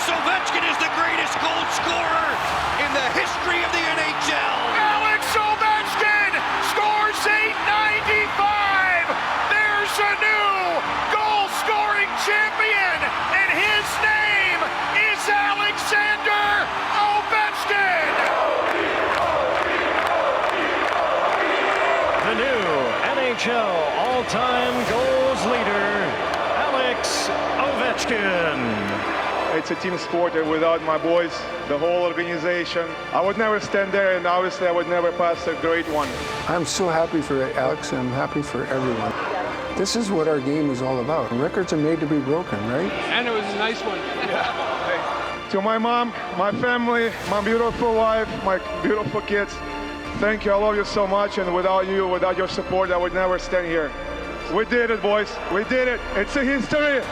Alex Ovechkin is the greatest goal scorer in the history of the NHL. Alex Ovechkin scores 895. There's a new goal-scoring champion, and his name is Alexander Ovechkin. The new NHL all-time goals leader, Alex Ovechkin. It's a team sport, and without my boys, the whole organization, I would never stand there, and obviously I would never pass a great one. I'm so happy for Alex, and I'm happy for everyone. This is what our game is all about. Records are made to be broken, right? And it was a nice one. To my mom, my family, my beautiful wife, my beautiful kids, thank you. I love you so much, and without you, without your support, I would never stand here. We did it, boys. We did it. It's a history.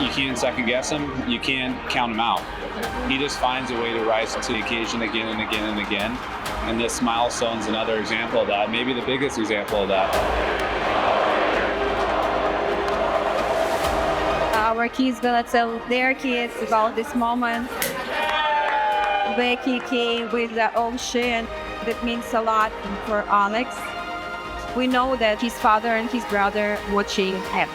You can't second guess him. You can't count him out. He just finds a way to rise to the occasion again and again and again. And this milestone's another example of that, maybe the biggest example of that. Our kids gonna tell their kids about this moment. Becky came with the Oshie. That means a lot for Alex. We know that his father and his brother watching him.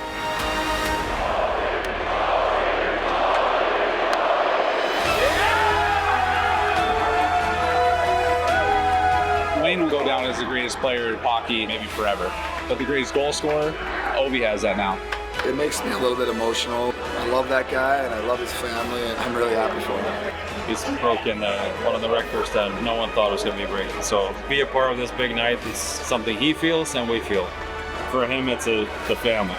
Wayne will go down as the greatest player in hockey, maybe forever. But the greatest goal scorer, Ovi has that now. It makes me a little bit emotional. I love that guy, and I love his family, and I'm really happy for him. He's broken one of the records that no one thought was going to be breaking. So be a part of this big night is something he feels and we feel. For him, it's the family.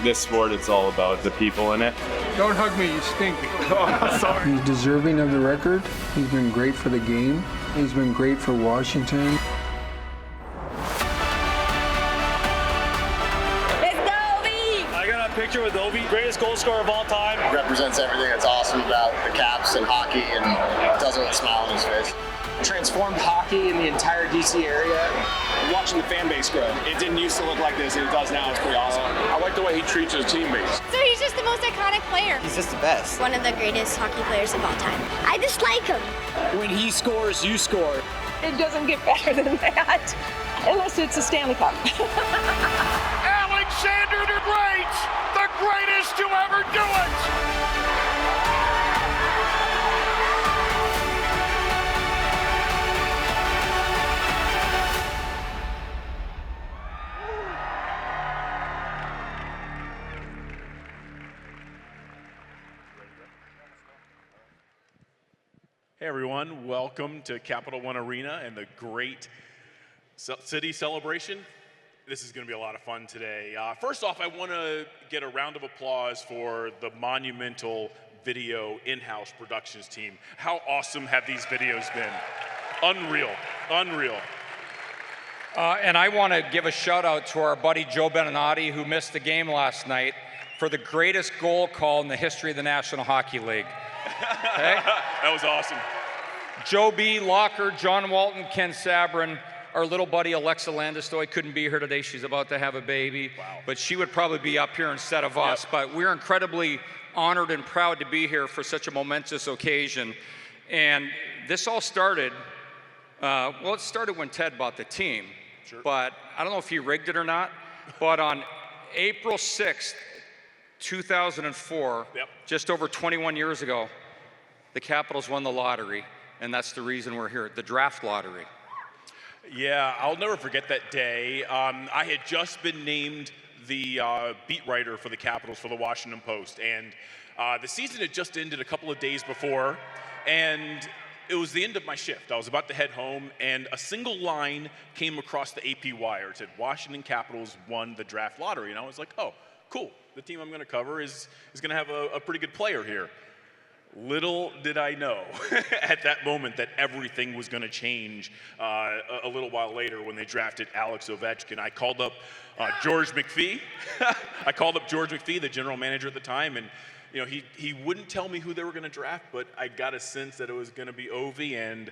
This sport, it's all about the people in it. Don't hug me, you stink. Oh, sorry. He's deserving of the record. He's been great for the game. He's been great for Washington. Picture with Ovi, greatest goal scorer of all time. He represents everything that's awesome about the Caps and hockey, and does it with a smile on his face. Transformed hockey in the entire D.C. area. Watching the fan base grow. It didn't used to look like this, and it does now. It's pretty awesome. I like the way he treats his teammates. So he's just the most iconic player. He's just the best. One of the greatest hockey players of all time. I just like him. When he scores, you score. It doesn't get better than that, unless it's a Stanley Cup. Alexander the Great, the greatest to ever do it! Hey everyone, welcome to Capital One Arena and the Gr8 City Celebration. This is going to be a lot of fun today. First off, I want to get a round of applause for the Monumental Video in-house productions team. How awesome have these videos been? Unreal, unreal. And I want to give a shout out to our buddy Joe Beninati, who missed the game last night, for the greatest goal call in the history of the National Hockey League. Okay? That was awesome. Joe B., Locker, John Walton, Ken Sabrin, our little buddy Alexa Landestoy couldn't be here today. She's about to have a baby, but she would probably be up here instead of us. Yep. But we're incredibly honored and proud to be here for such a momentous occasion. And this all started, well, it started when Ted bought the team. Sure. But I don't know if he rigged it or not, but on April 6th, 2004, just over 21 years ago, the Capitals won the lottery, and that's the reason we're here, the draft lottery. Yeah, I'll never forget that day. I had just been named the beat writer for the Capitals for the Washington Post, and the season had just ended a couple of days before, and it was the end of my shift. I was about to head home, and a single line came across the AP wire. It said, Washington Capitals won the draft lottery, and I was like, oh, cool. The team I'm going to cover is going to have a pretty good player here. Little did I know at that moment that everything was going to change a little while later when they drafted Alex Ovechkin. I called up George McPhee. I called up George McPhee, the general manager at the time, and you know he wouldn't tell me who they were going to draft, but I got a sense that it was going to be Ovi. And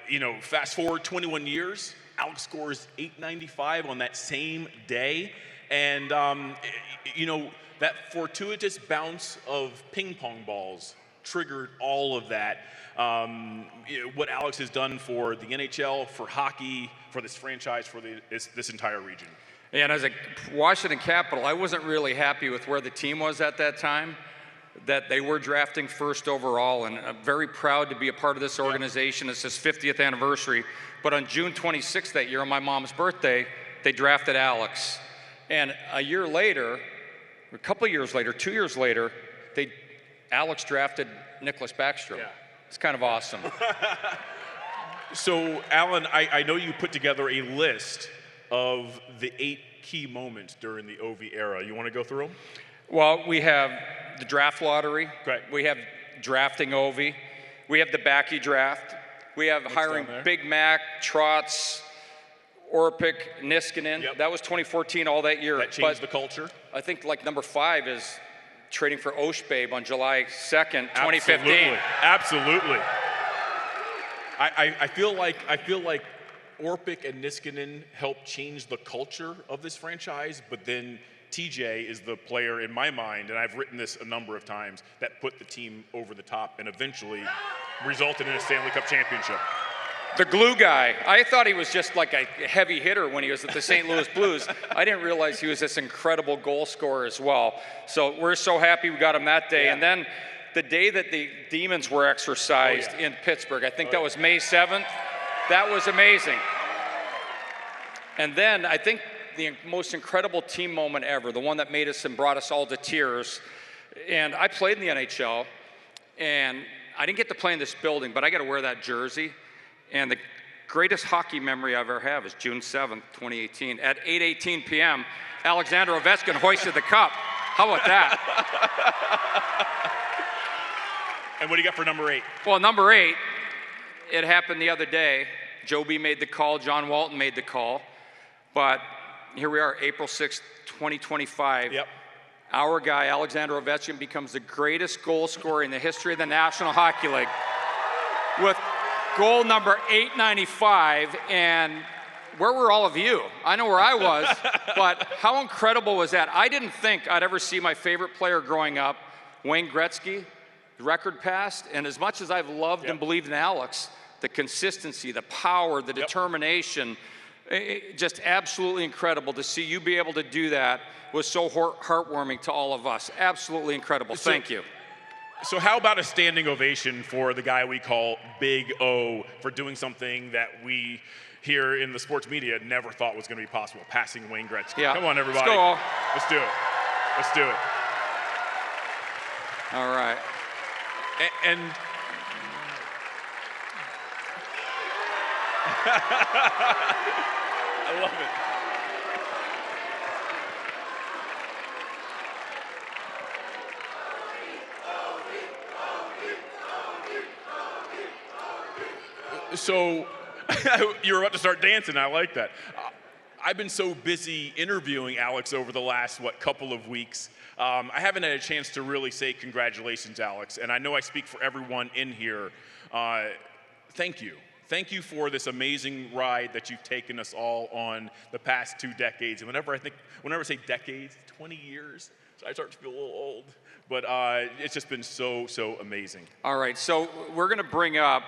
you know, fast forward 21 years, Alex scores .895 on that same day. And, you know, that fortuitous bounce of ping pong balls triggered all of that. What Alex has done for the NHL, for hockey, for this franchise, for this entire region. And as a Washington Capital, I wasn't really happy with where the team was at that time, that they were drafting first overall, and I'm very proud to be a part of this organization. It's its 50th anniversary. But on June 26th that year, on my mom's birthday, they drafted Alex. And a year later, a couple of years later, 2 years later, Alex drafted Nicklas Backstrom. Yeah. It's kind of awesome. So, Alan, I know you put together a list of the 8 key moments during the OV era. You want to go through them? Well, we have the draft lottery. Great. We have drafting OV. We have the Backy draft. We have hiring Big Mac, Trotz, Orpik, Niskanen. Yep. That was 2014 all that year. That changed the culture. I think like number 5 is trading for Oshie on July 2nd, 2015. Absolutely. I feel like Orpik and Niskanen helped change the culture of this franchise, but then TJ is the player in my mind, and I've written this a number of times, that put the team over the top and eventually resulted in a Stanley Cup championship. The glue guy. I thought he was just like a heavy hitter when he was at the St. Louis Blues. I didn't realize he was this incredible goal scorer as well. So we're so happy we got him that day. Yeah. And then the day that the Demons were exercised in Pittsburgh, I think that was May 7th. That was amazing. And then I think the most incredible team moment ever, the one that made us and brought us all to tears. And I played in the NHL, and I didn't get to play in this building, but I got to wear that jersey. And the greatest hockey memory I ever have is June 7th, 2018. At 8:18 p.m., Alexander Ovechkin hoisted the cup. How about that? And what do you got for number 8? Well, number 8, it happened the other day. Joby made the call, John Walton made the call. But here we are, April 6th, 2025. Yep. Our guy, Alexander Ovechkin, becomes the greatest goal scorer in the history of the National Hockey League with goal number 895. And where were all of you? I know where I was, but how incredible was that? I didn't think I'd ever see my favorite player growing up, Wayne Gretzky, the record passed. And as much as I've loved and believed in Alex, the consistency, the power, the determination, just absolutely incredible to see you be able to do that. Was so heartwarming to all of us. Absolutely incredible. Thank you. So how about a standing ovation for the guy we call Big O for doing something that we here in the sports media never thought was going to be possible, passing Wayne Gretzky. Yeah. Come on, everybody. Let's go. Let's do it. Let's do it. All right. And I love it. So you're about to start dancing. I like that. I've been so busy interviewing Alex over the last, couple of weeks. I haven't had a chance to really say congratulations, Alex. And I know I speak for everyone in here. Thank you. Thank you for this amazing ride that you've taken us all on the past 2 decades. And whenever I say decades, 20 years, so I start to feel a little old. But it's just been so amazing. All right, so we're going to bring up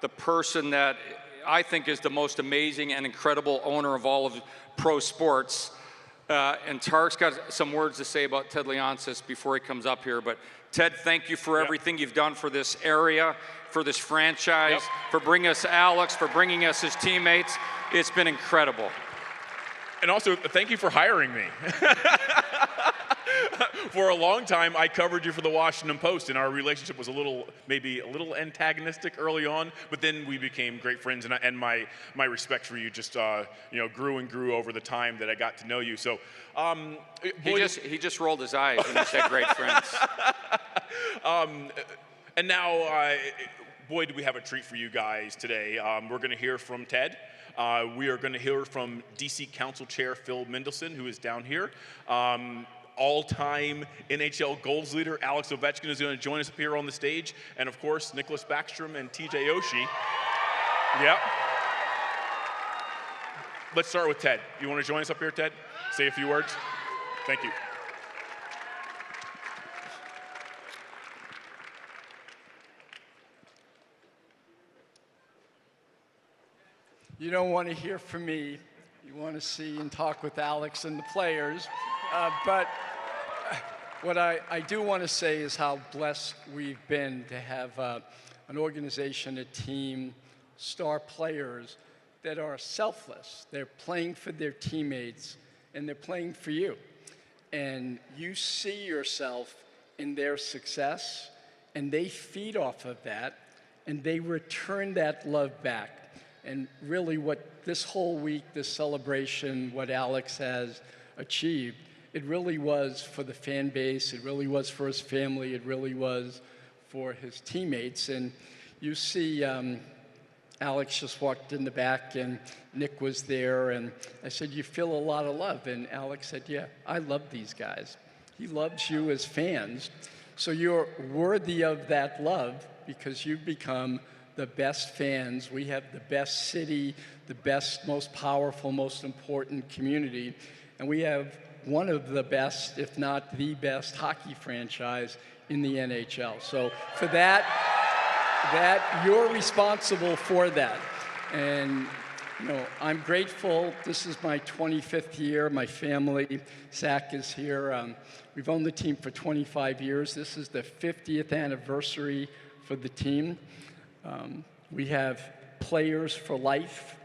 the person that I think is the most amazing and incredible owner of all of pro sports. And Tarek's got some words to say about Ted Leonsis before he comes up here. But Ted, thank you for everything you've done for this area, for this franchise, for bringing us Alex, for bringing us his teammates. It's been incredible. And also, thank you for hiring me. For a long time, I covered you for the Washington Post, and our relationship was maybe a little antagonistic early on, but then we became great friends, and my respect for you just grew and grew over the time that I got to know you. So he just rolled his eyes when you said great friends. And now, boy, do we have a treat for you guys today. We're going to hear from Ted. We are going to hear from D.C. Council Chair Phil Mendelson, who is down here. All-time NHL goals leader Alex Ovechkin is going to join us up here on the stage. And, of course, Nicklas Backstrom and TJ Oshie. Yep. Let's start with Ted. You want to join us up here, Ted? Say a few words. Thank you. You don't want to hear from me. You want to see and talk with Alex and the players. But what I do want to say is how blessed we've been to have an organization, a team, star players that are selfless. They're playing for their teammates, and they're playing for you. And you see yourself in their success, and they feed off of that, and they return that love back. And really what this whole week, this celebration, what Alex has achieved, it really was for the fan base, it really was for his family, it really was for his teammates. And you see Alex just walked in the back and Nick was there, and I said, you feel a lot of love? And Alex said, yeah, I love these guys. He loves you as fans. So you're worthy of that love because you've become the best fans. We have the best city, the best, most powerful, most important community. And we have one of the best, if not the best, hockey franchise in the NHL. So for that you're responsible for that. And you know, I'm grateful. This is my 25th year. My family, Zach is here. We've owned the team for 25 years. This is the 50th anniversary for the team. We have players for life.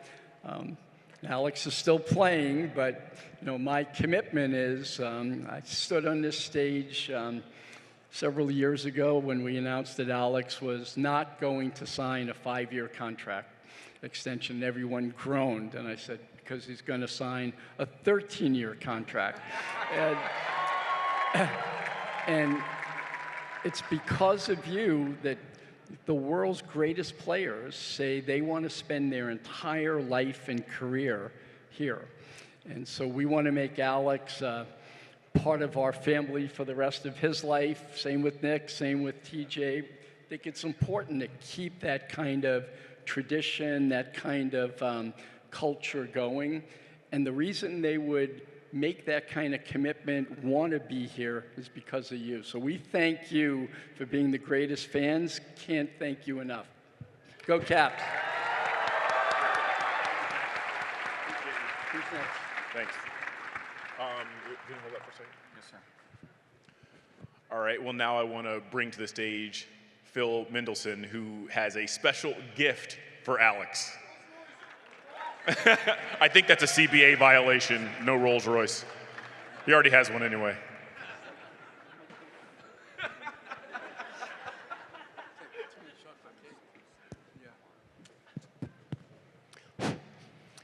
Alex is still playing, but you know, my commitment is, I stood on this stage several years ago when we announced that Alex was not going to sign a 5-year contract extension. Everyone groaned, and I said, because he's going to sign a 13-year contract. And it's because of you that the world's greatest players say they want to spend their entire life and career here. And so we want to make Alex part of our family for the rest of his life. Same with Nick, same with TJ. I think it's important to keep that kind of tradition, that kind of culture going. And the reason they would make that kind of commitment, want to be here, is because of you. So we thank you for being the greatest fans. Can't thank you enough. Go Caps. Thanks. Can you hold that for a second? Yes, sir. All right, well, now I want to bring to the stage Phil Mendelson, who has a special gift for Alex. I think that's a CBA violation, no Rolls Royce. He already has one anyway.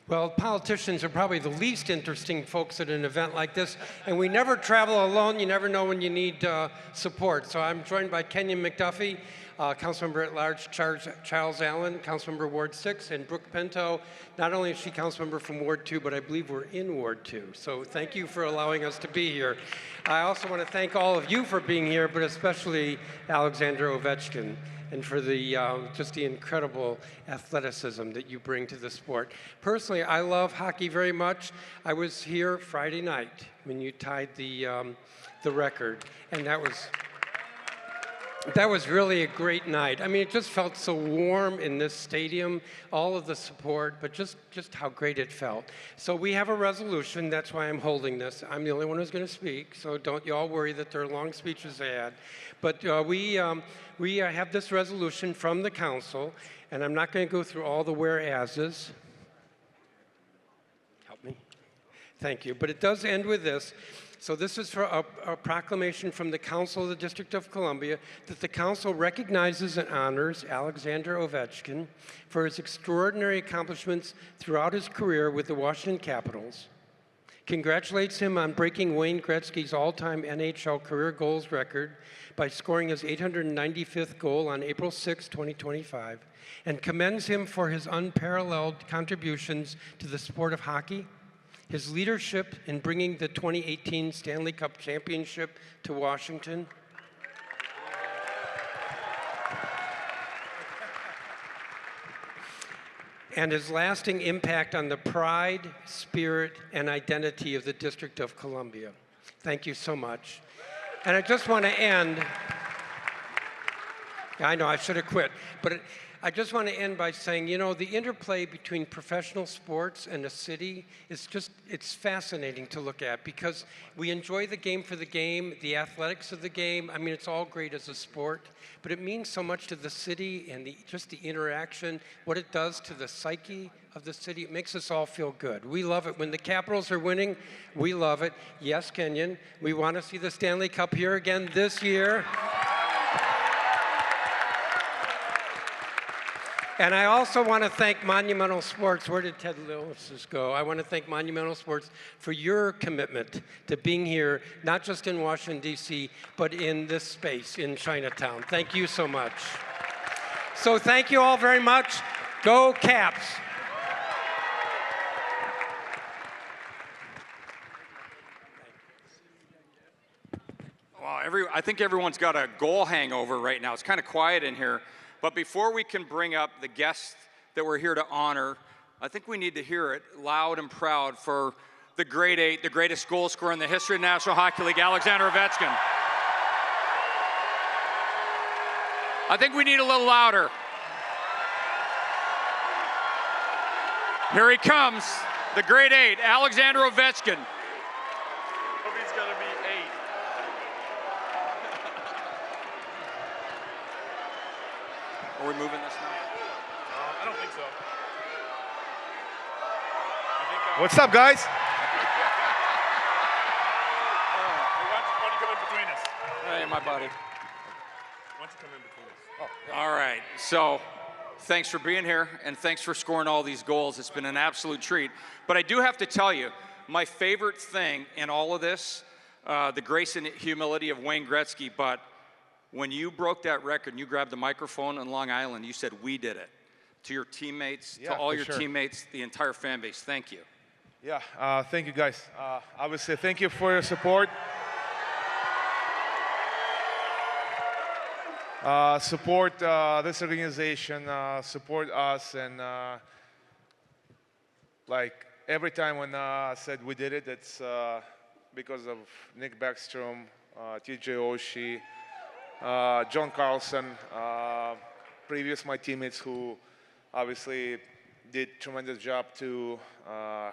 Well, politicians are probably the least interesting folks at an event like this, and we never travel alone. You never know when you need support. So I'm joined by Kenyon McDuffie, Councilmember at Large Charles Allen, Councilmember Ward 6, and Brooke Pinto. Not only is she Councilmember from Ward 2, but I believe we're in Ward 2. So thank you for allowing us to be here. I also want to thank all of you for being here, but especially Alexander Ovechkin, and for the just the incredible athleticism that you bring to the sport. Personally, I love hockey very much. I was here Friday night when you tied the record, and that was really a great night. I mean, it just felt so warm in this stadium, all of the support, but just how great it felt. So we have a resolution. That's why I'm holding this. I'm the only one who's going to speak, so don't you all worry that there are long speeches ahead. But we have this resolution from the council, and I'm not going to go through all the whereases. Help me. Thank you. But it does end with this. So this is for a proclamation from the Council of the District of Columbia that the council recognizes and honors Alexander Ovechkin for his extraordinary accomplishments throughout his career with the Washington Capitals, congratulates him on breaking Wayne Gretzky's all-time NHL career goals record by scoring his 895th goal on April 6, 2025, and commends him for his unparalleled contributions to the sport of hockey, his leadership in bringing the 2018 Stanley Cup Championship to Washington, and his lasting impact on the pride, spirit, and identity of the District of Columbia. Thank you so much. And I just want to end. I know I should have quit, but I just want to end by saying, you know, the interplay between professional sports and the city is just, it's fascinating to look at because we enjoy the game for the game, the athletics of the game. I mean, it's all great as a sport, but it means so much to the city and just the interaction, what it does to the psyche of the city. It makes us all feel good. We love it. When the Capitals are winning, we love it. Yes, Kenyon, we want to see the Stanley Cup here again this year. And I also want to thank Monumental Sports. Where did Ted Leonsis go? I want to thank Monumental Sports for your commitment to being here, not just in Washington, D.C., but in this space in Chinatown. Thank you so much. So thank you all very much. Go Caps. Wow, I think everyone's got a goal hangover right now. It's kind of quiet in here. But before we can bring up the guests that we're here to honor, I think we need to hear it loud and proud for the Gr8, the greatest goal scorer in the history of the National Hockey League, Alexander Ovechkin. I think we need a little louder. Here he comes, the Gr8, Alexander Ovechkin. He's going to be 8. Are we moving this now? I don't think so. What's up, guys? Why don't you come in between us? Hey, my buddy. Why don't you come in between us? Oh. All right, so thanks for being here, and thanks for scoring all these goals. It's been an absolute treat. But I do have to tell you, my favorite thing in all of this, the grace and humility of Wayne Gretzky, but when you broke that record and you grabbed the microphone on Long Island, you said, we did it. To your teammates, to all your teammates, the entire fan base, thank you. Yeah, thank you guys. Obviously, thank you for your support. Support this organization, support us, and like every time when I said we did it, it's because of Nick Backstrom, TJ Oshie, John Carlson, previous my teammates who obviously did tremendous job to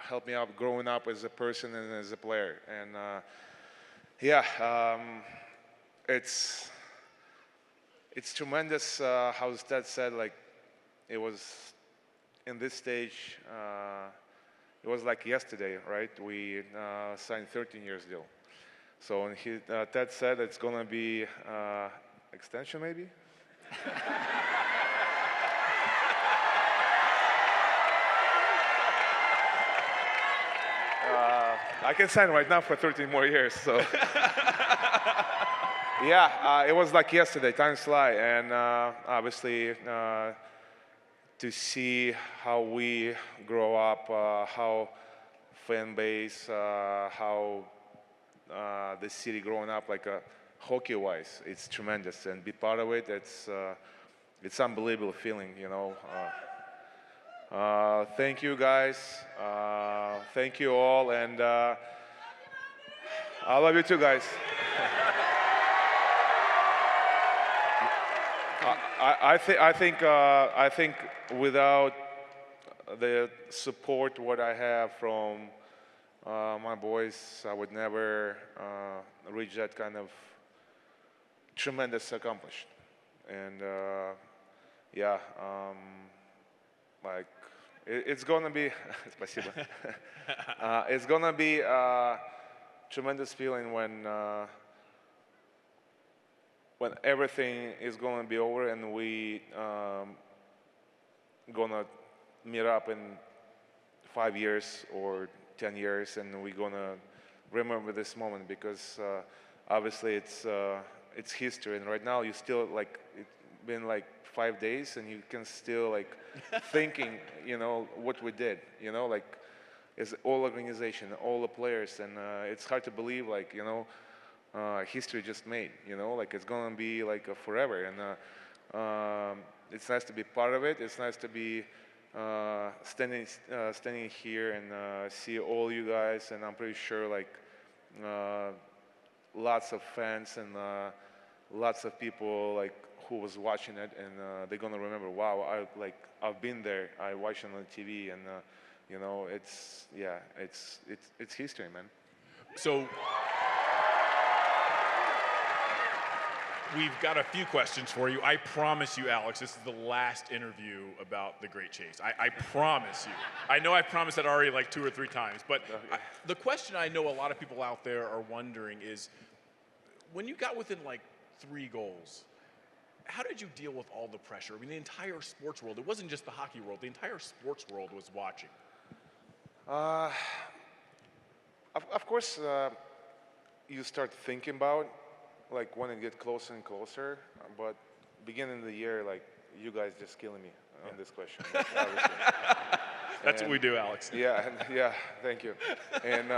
help me out growing up as a person and as a player. And it's tremendous how Ted said, like, it was in this stage, it was like yesterday, right? We signed 13 years deal. So when Ted said it's gonna be extension maybe? I can sign right now for 13 more years, so. Yeah, it was like yesterday, time fly, and obviously to see how we grow up, how fan base, how the city growing up, like hockey-wise, it's tremendous, and be part of it. It's unbelievable feeling, you know. Thank you guys. Thank you all, and I love you too, guys. I think without the support what I have from my boys, I would never reach that kind of tremendous accomplishment. And like it's gonna be спасибо. It's gonna be a tremendous feeling when everything is gonna be over and we gonna meet up in 5 years or 10 years, and we're gonna remember this moment because obviously it's history, and right now you still like it's been like 5 days and you can still like thinking, you know, what we did, you know, like it's all organization, all the players, and it's hard to believe, like, you know, history just made, you know, like it's gonna be like forever, and it's nice to be part of it. It's nice to be standing here and see all you guys, and I'm pretty sure like lots of fans and lots of people like who was watching it, and they're gonna remember, wow, I've been there, I watched it on TV, and you know, it's history, man. So we've got a few questions for you. I promise you, Alex, this is the last interview about the Great Chase. I promise you. I know I've promised that already like 2 or 3 times, but the question I know a lot of people out there are wondering is, when you got within like 3 goals, how did you deal with all the pressure? I mean, the entire sports world, it wasn't just the hockey world, the entire sports world was watching. Of course, you start thinking about like when it gets closer and closer, but beginning of the year, like, you guys just killing me on this question. That's what we do, Alex. Yeah, thank you. And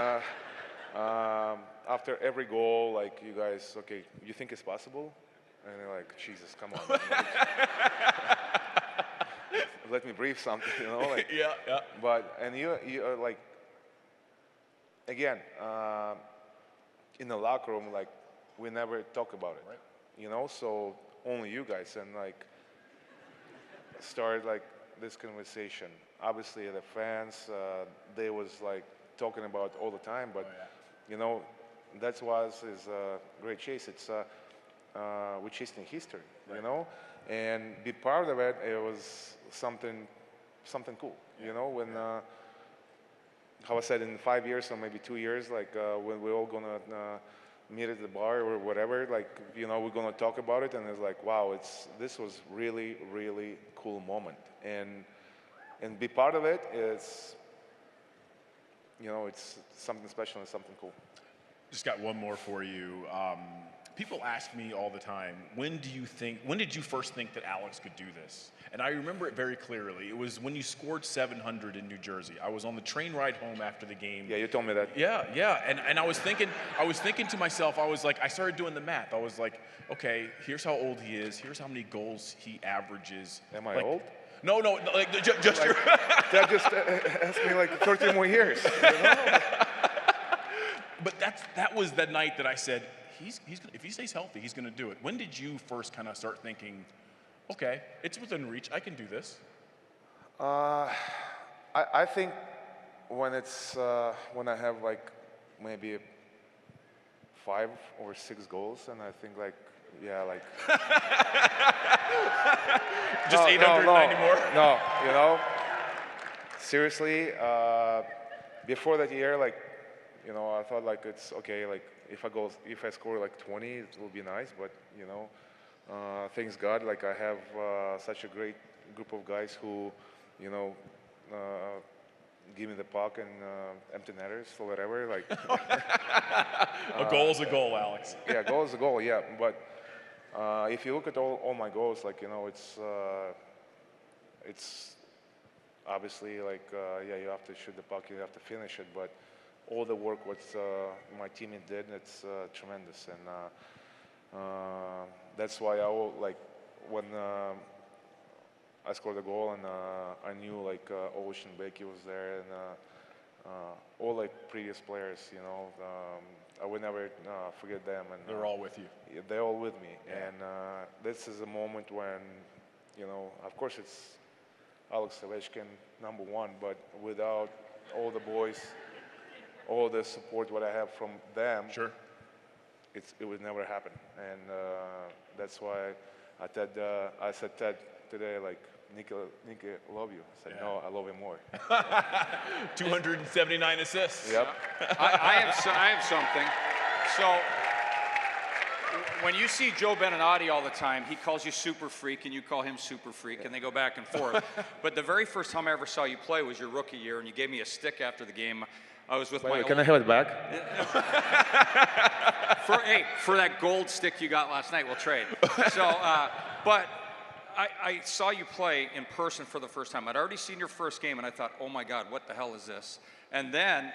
after every goal, like, you guys, okay, you think it's possible? And they're like, Jesus, come on. Man. Let me breathe something, you know? Like, yeah. But, and you are like, again, in the locker room, like, we never talk about it, right? You know, so only you guys, and like started like this conversation. Obviously, the fans, they was like talking about all the time, but you know, that's why it's a great chase. It's we're chasing history, you know, and be part of it. It was something cool, you know. When how I said, in 5 years or maybe 2 years, like when we're all gonna meet at the bar or whatever, like, you know, we're gonna talk about it, and it's like, wow, this was really, really cool moment, and be part of it is, you know, it's something special and something cool. Just got one more for you. People ask me all the time, when did you first think that Alex could do this? And I remember it very clearly. It was when you scored 700 in New Jersey. I was on the train ride home after the game. Yeah, you told me that. Yeah. And I was thinking to myself, I started doing the math. I was like, okay, here's how old he is. Here's how many goals he averages. Am I old? No, like just like, that just asked me like 13 more years. You know? But that was the night that I said, he's gonna, if he stays healthy, he's going to do it. When did you first kind of start thinking, okay, it's within reach, I can do this? I think when when I have like maybe 5 or 6 goals, and I think like, yeah, like just 890 more? No, you know, seriously, before that year, like, you know, I thought like it's okay, like if I score like 20, it will be nice, but you know, thanks God, like I have such a great group of guys who, you know, give me the puck and empty netters or whatever. Like a goal is a goal, Alex. Yeah, goal is a goal. Yeah, but if you look at all my goals, like, you know, it's obviously like yeah, you have to shoot the puck, you have to finish it, but all the work what my teammate did, it's tremendous, and that's why like when I scored a goal, and I knew like Oshie and Becky was there, and all like previous players, you know, I would never forget them, and they're all with you. They're all with me, yeah. And this is a moment when, you know, of course it's Alex Ovechkin #1, but without all the boys, all the support what I have from them, sure, it would never happen, and that's why I said Ted today, like, Nicky, love you. I said, yeah. No, I love him more. 279 assists. Yep. I have something. So when you see Joe Beninati all the time, he calls you super freak and you call him super freak, and they go back and forth. But the very first time I ever saw you play was your rookie year, and you gave me a stick after the game. I was with my Can I have it back? For that gold stick you got last night, we'll trade. So, but I saw you play in person for the first time. I'd already seen your first game, and I thought, oh my God, what the hell is this? And then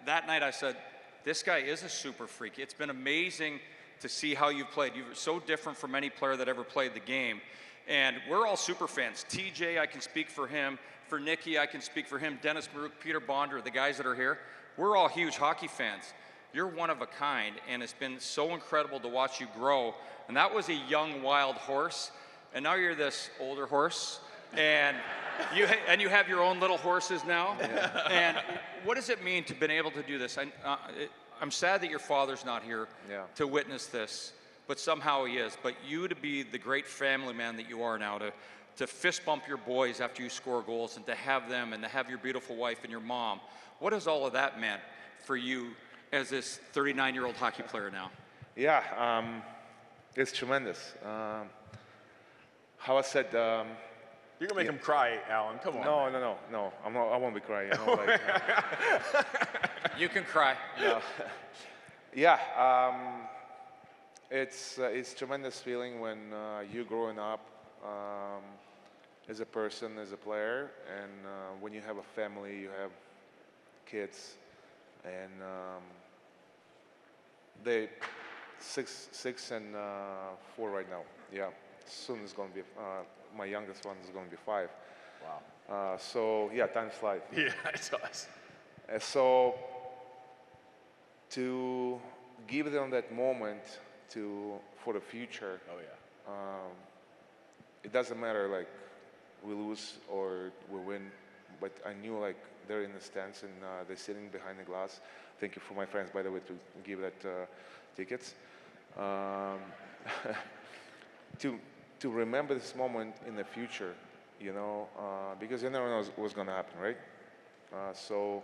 that night I said, this guy is a super freak. It's been amazing to see how you've played. You're so different from any player that ever played the game. And we're all super fans. TJ, I can speak for him. For Nicky, I can speak for him. Dennis Maruk, Peter Bonder, the guys that are here. We're all huge hockey fans. You're one of a kind, and it's been so incredible to watch you grow. And that was a young, wild horse, and now you're this older horse, and you have your own little horses now. Yeah. And what does it mean to been able to do this? I'm sad that your father's not here to witness this, but somehow he is. But you to be the great family man that you are now, to fist bump your boys after you score goals, and to have them, and to have your beautiful wife and your mom. What has all of that meant for you as this 39-year-old hockey player now? Yeah, it's tremendous. How I said, you're gonna make him cry, Alan. Come on. No. I won't be crying. You know, like, you can cry. No. Yeah, it's tremendous feeling when you growing up as a person, as a player, and when you have a family, you have kids, and they 6 and 4 right now. Yeah, soon it's gonna be my youngest one is gonna be 5. Wow. So yeah, time flies. Yeah, it does. And so to give them that moment for the future. Oh yeah. It doesn't matter like we lose or we win, but I knew like they're in the stands and they're sitting behind the glass. Thank you for my friends, by the way, to give that tickets. To remember this moment in the future, you know, because you never know what's going to happen, right? So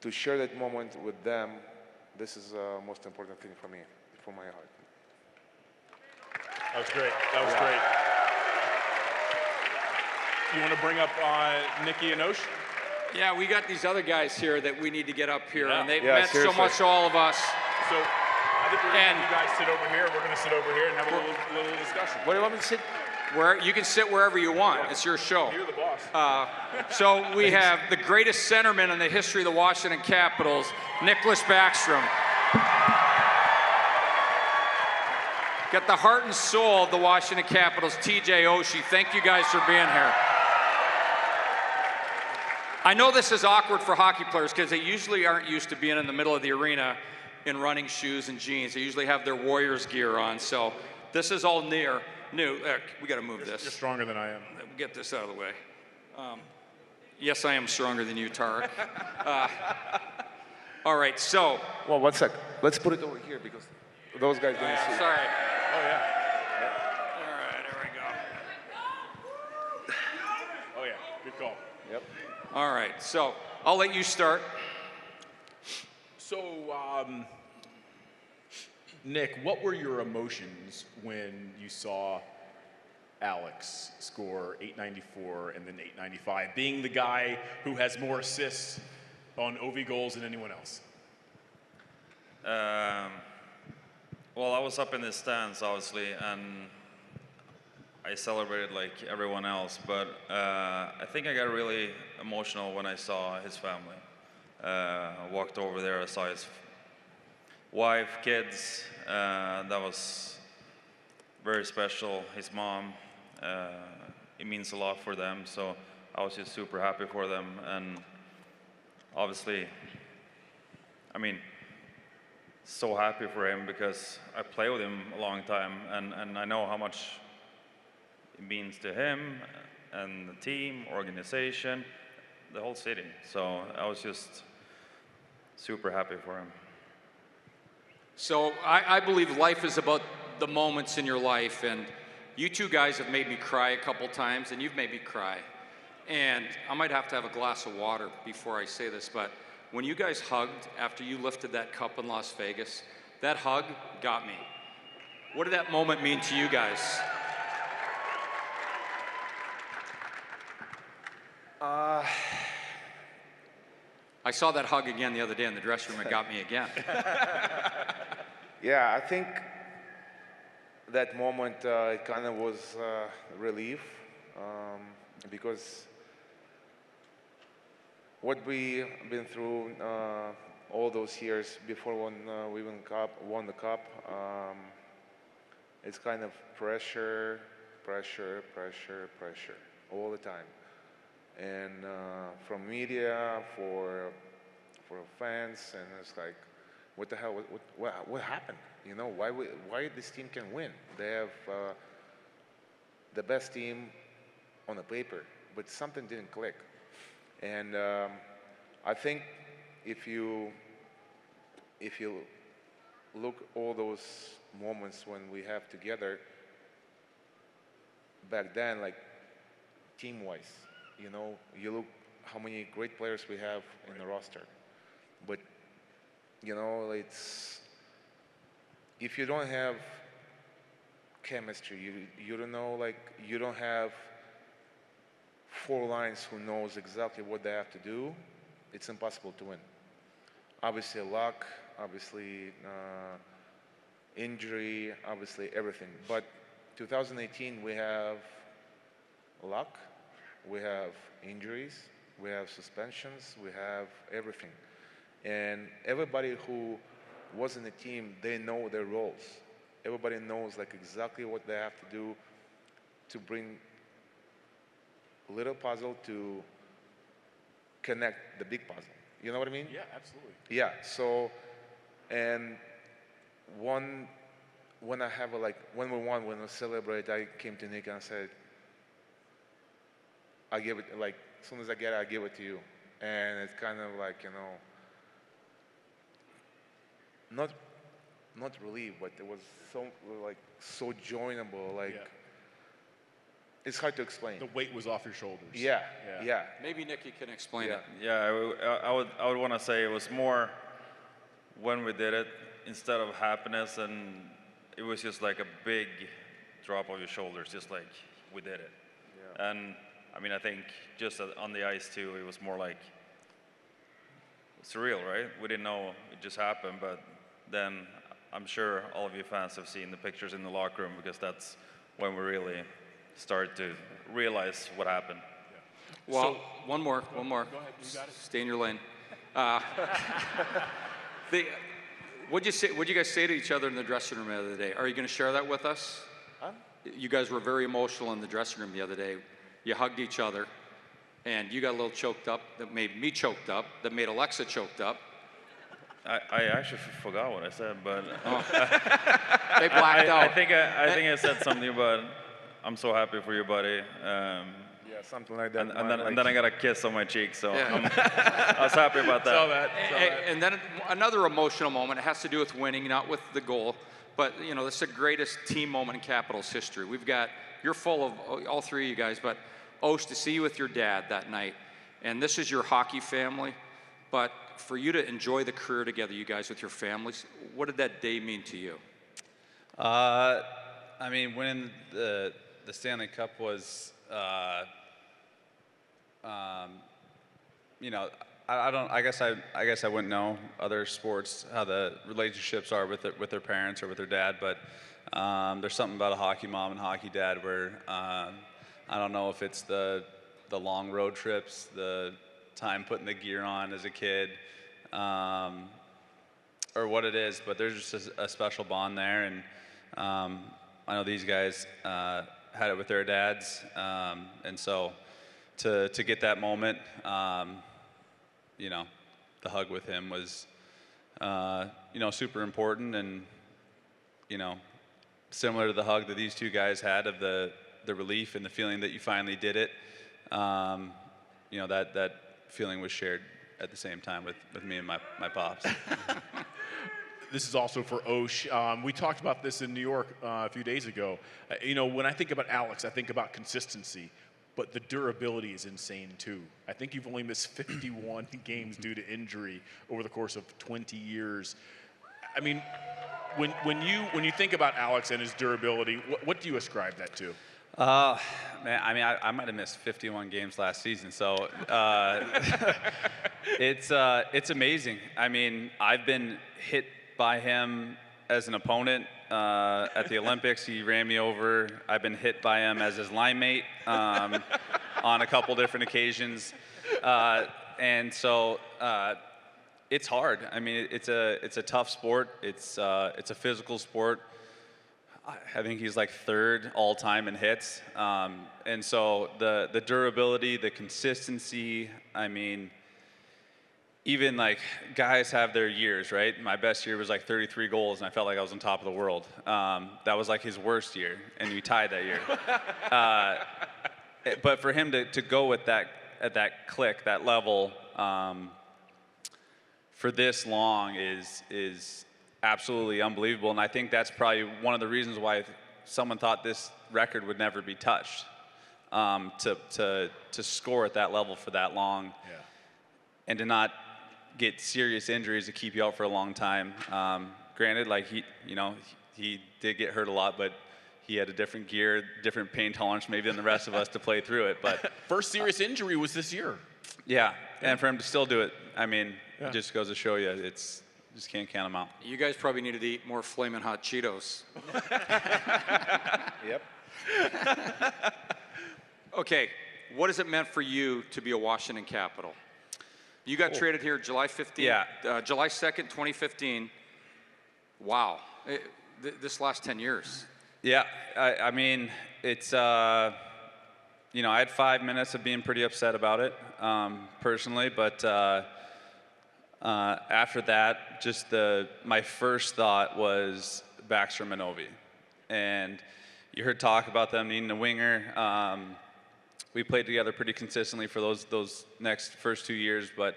to share that moment with them, this is the most important thing for me, for my heart. That was great. That was great. You want to bring up Nikki and Oshie? Yeah, we got these other guys here that we need to get up here, and they've Yeah, meant seriously. so much to all of us. So I think we're going to have you guys sit over here. We're going to sit over here and have a little discussion. Where do you want me to sit? You can sit wherever you want. It's your show. You're the boss. So we have the greatest centerman in the history of the Washington Capitals, Nicklas Backstrom. Got the heart and soul of the Washington Capitals, TJ Oshie. Thank you guys for being here. I know this is awkward for hockey players because they usually aren't used to being in the middle of the arena in running shoes and jeans. They usually have their Warriors gear on. So this is all new. We got to move this. You're stronger than I am. Get this out of the way. Yes, I am stronger than you, Tarik. All right, so. Well, 1 sec. Let's put it over here because those guys didn't see. Sorry. Oh, yeah. All right, there we go. Oh, yeah. Good call. Yep. All right, so I'll let you start. So, Nick, what were your emotions when you saw Alex score 894 and then 895, being the guy who has more assists on OV goals than anyone else? Well, I was up in the stands, obviously, and I celebrated like everyone else, but I think I got really emotional when I saw his family. I walked over there, I saw his wife, kids. That was very special. His mom, it means a lot for them, so I was just super happy for them. And obviously, I mean, so happy for him because I played with him a long time, and I know how much it means to him and the team, organization, the whole city. So I was just super happy for him. So I believe life is about the moments in your life, and you two guys have made me cry a couple times, and you've made me cry. And I might have to have a glass of water before I say this, but when you guys hugged after you lifted that cup in Las Vegas, that hug got me. What did that moment mean to you guys? I saw that hug again the other day in the dressing room. It got me again. Yeah, I think that moment it kind of was relief because what we've been through all those years before when we won the cup, it's kind of pressure all the time. And from media, for fans, and it's like what the hell, what happened? You know, why this team can win? They have the best team on the paper, but something didn't click. And I think if you look all those moments when we have together back then, like team-wise, you know, you look how many great players we have in the roster. But, you know, it's, if you don't have chemistry, you don't know, like, you don't have 4 lines who knows exactly what they have to do, it's impossible to win. Obviously luck, obviously injury, obviously everything. But 2018, we have luck, we have injuries, we have suspensions, we have everything. And everybody who was in the team, they know their roles. Everybody knows like exactly what they have to do to bring a little puzzle to connect the big puzzle. You know what I mean? Yeah, absolutely. Yeah, so, and when I have when we won, when we celebrate, I came to Nick and I said, I give it, like, as soon as I get it, I give it to you. And it's kind of like, you know, not relief, but it was so joinable, like, yeah. It's hard to explain. The weight was off your shoulders. Yeah, yeah. Maybe Nicky can explain yeah. it. Yeah, I would want to say it was more when we did it instead of happiness, and it was just like a big drop of your shoulders, just like we did it. Yeah. And I mean, I think just on the ice too, it was more like surreal, right? We didn't know it just happened, but then I'm sure all of you fans have seen the pictures in the locker room, because that's when we really start to realize what happened. Yeah. Well, so, one more. Go ahead, you got it. Stay in your lane. What'd you guys say to each other in the dressing room the other day? Are you going to share that with us? Huh? You guys were very emotional in the dressing room the other day. You hugged each other, and you got a little choked up. That made me choked up. That made Alexa choked up. I actually forgot what I said, but they blacked out. I think I said something about I'm so happy for you, buddy. Yeah, something like that. And then I got a kiss on my cheek, so yeah. I was happy about that. Saw that. And then another emotional moment. It has to do with winning, not with the goal. But, you know, this is the greatest team moment in Capitals history. You're full of all three of you guys, but Osh, to see you with your dad that night, and this is your hockey family, but for you to enjoy the career together, you guys, with your families, what did that day mean to you? I mean, winning the Stanley Cup was, you know, I guess I wouldn't know other sports how the relationships are with their parents or with their dad, but there's something about a hockey mom and hockey dad where I don't know if it's the long road trips, the time putting the gear on as a kid, or what it is, but there's just a special bond there, and I know these guys had it with their dads, and so to get that moment, you know, the hug with him was, you know, super important, and, you know, similar to the hug that these two guys had of the relief and the feeling that you finally did it. You know, that feeling was shared at the same time with me and my pops. This is also for Osh. We talked about this in New York a few days ago. You know, when I think about Alex, I think about consistency, but the durability is insane too. I think you've only missed 51 games due to injury over the course of 20 years. I mean, when you think about Alex and his durability, what do you ascribe that to? Man, I mean, I might have missed 51 games last season, so it's amazing. I mean, I've been hit by him as an opponent at the Olympics. He ran me over. I've been hit by him as his line mate on a couple different occasions, and so it's hard. I mean, it's a tough sport. It's a physical sport. I think he's like third all time in hits, and so the durability, the consistency. I mean, even like guys have their years, right? My best year was like 33 goals, and I felt like I was on top of the world. That was like his worst year, and we tied that year. But for him to go with that at that click, that level, for this long is absolutely unbelievable. And I think that's probably one of the reasons why someone thought this record would never be touched. To score at that level for that long, and to not get serious injuries to keep you out for a long time. Granted, like he did get hurt a lot, but he had a different gear, different pain tolerance maybe than the rest of us to play through it. But first serious injury was this year. Yeah, and for him to still do it, I mean, it just goes to show you, it's just can't count him out. You guys probably needed to eat more Flamin' Hot Cheetos. Yep. Okay, what has it meant for you to be a Washington Capital? You got traded here July 15th, July 2nd, 2015. Wow, this last 10 years. Yeah, I mean, it's, I had 5 minutes of being pretty upset about it, personally, but after that, just my first thought was Backstrom and Ovi. And you heard talk about them needing a winger. We played together pretty consistently for those first 2 years, but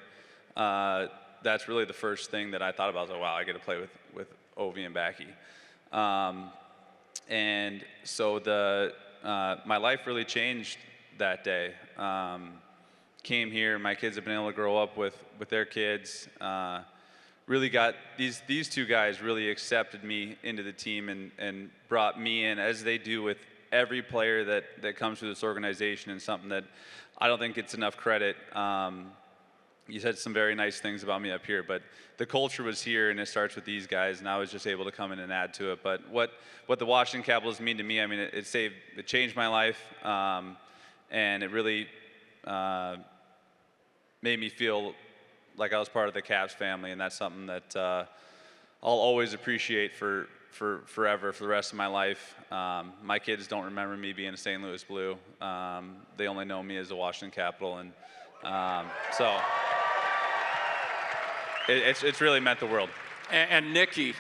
that's really the first thing that I thought about. I was like, wow, I get to play with Ovi and Backy. And so my life really changed that day. Came here, my kids have been able to grow up with their kids. Really got, these two guys really accepted me into the team and brought me in, as they do with every player that comes through this organization, and something that I don't think gets enough credit. You said some very nice things about me up here, but the culture was here, and it starts with these guys, and I was just able to come in and add to it. But what the Washington Capitals mean to me, I mean, it changed my life, and it really made me feel like I was part of the Caps family, and that's something that I'll always appreciate for forever, for the rest of my life. My kids don't remember me being a St. Louis Blue. They only know me as a Washington Capital, and so it's really meant the world. And Nicky,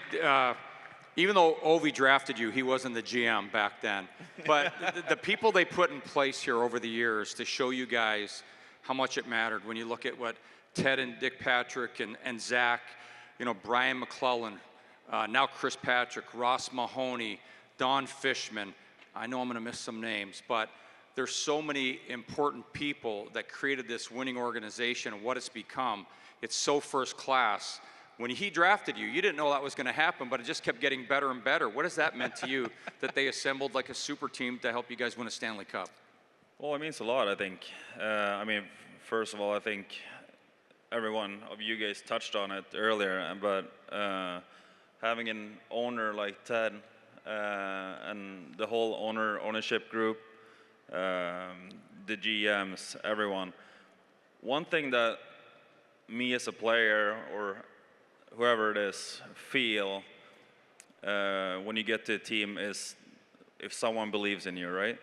even though Ovi drafted you, he wasn't the GM back then. But the people they put in place here over the years to show you guys how much it mattered, when you look at what Ted and Dick Patrick and Zach, Brian McClellan, now Chris Patrick, Ross Mahoney, Don Fishman. I know I'm going to miss some names, but there's so many important people that created this winning organization and what it's become. It's so first class. When he drafted you, you didn't know that was going to happen, but it just kept getting better and better. What has that meant to you, that they assembled like a super team to help you guys win a Stanley Cup? Well, it means a lot, I think. First of all, I think every one of you guys touched on it earlier, but having an owner like Ted and the whole ownership group, the GMs, everyone. One thing that me as a player, or whoever it is, feel when you get to a team is if someone believes in you, right?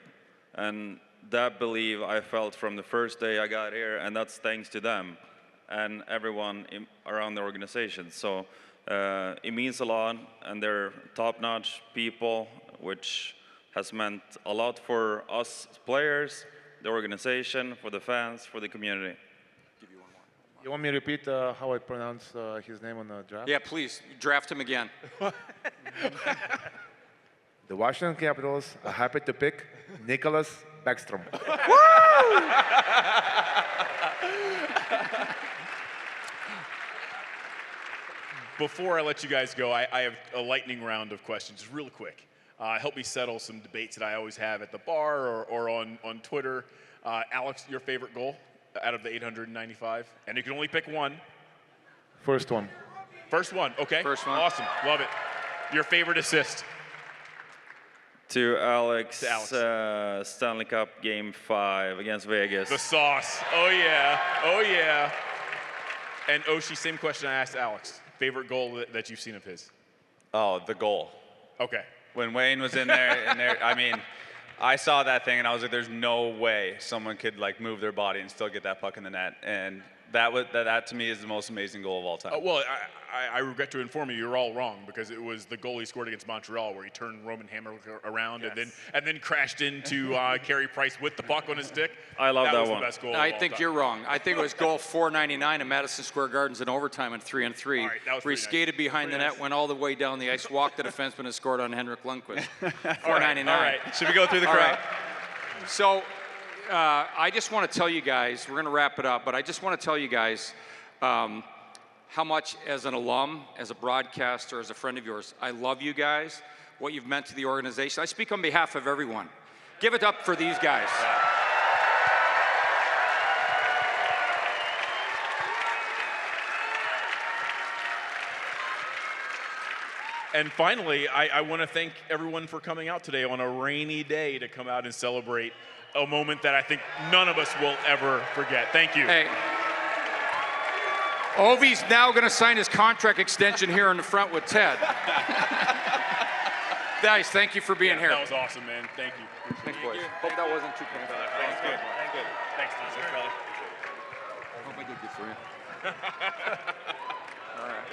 And that belief I felt from the first day I got here, and that's thanks to them and everyone around the organization. So it means a lot, and they're top-notch people, which has meant a lot for us players, the organization, for the fans, for the community. You want me to repeat how I pronounce his name on the draft? Yeah, please, draft him again. The Washington Capitals are happy to pick Nicklas Backstrom. Before I let you guys go, I have a lightning round of questions, real quick. Help me settle some debates that I always have at the bar or on Twitter. Alex, your favorite goal out of the 895? And you can only pick one. First one. First one, okay. First one. Awesome, love it. Your favorite assist? To Alex. Stanley Cup Game 5 against Vegas. The sauce, oh yeah, oh yeah. And Oshie, same question I asked Alex. Favorite goal that you've seen of his? Oh, the goal. Okay. When Wayne was in there, I mean, I saw that thing and I was like, there's no way someone could like move their body and still get that puck in the net. And That to me is the most amazing goal of all time. Well, I regret to inform you, you're all wrong, because it was the goal he scored against Montreal where he turned Roman Hammer around and then crashed into Carey Price with the puck on his stick. I love that was one. The best goal I of all think time. you're wrong. I think it was goal 499 in Madison Square Gardens in overtime in 3-on-3. All right, that was where he pretty skated nice. behind the Pretty net, nice. went all the way down the ice, walked the defenseman, and scored on Henrik Lundqvist. 499. All right. Should we go through the All crowd? right. So I just want to tell you guys, we're going to wrap it up, but I just want to tell you guys how much as an alum, as a broadcaster, as a friend of yours, I love you guys, what you've meant to the organization. I speak on behalf of everyone. Give it up for these guys. And finally, I want to thank everyone for coming out today on a rainy day to come out and celebrate a moment that I think none of us will ever forget. Thank you. Hey, Ovi's now going to sign his contract extension here in the front with Ted. Guys, thank you for being here. That was awesome, man. Thank you. Thanks, boys. Hope that wasn't too painful. Thanks, good. Thanks, brother. I hope I did good for you. All right.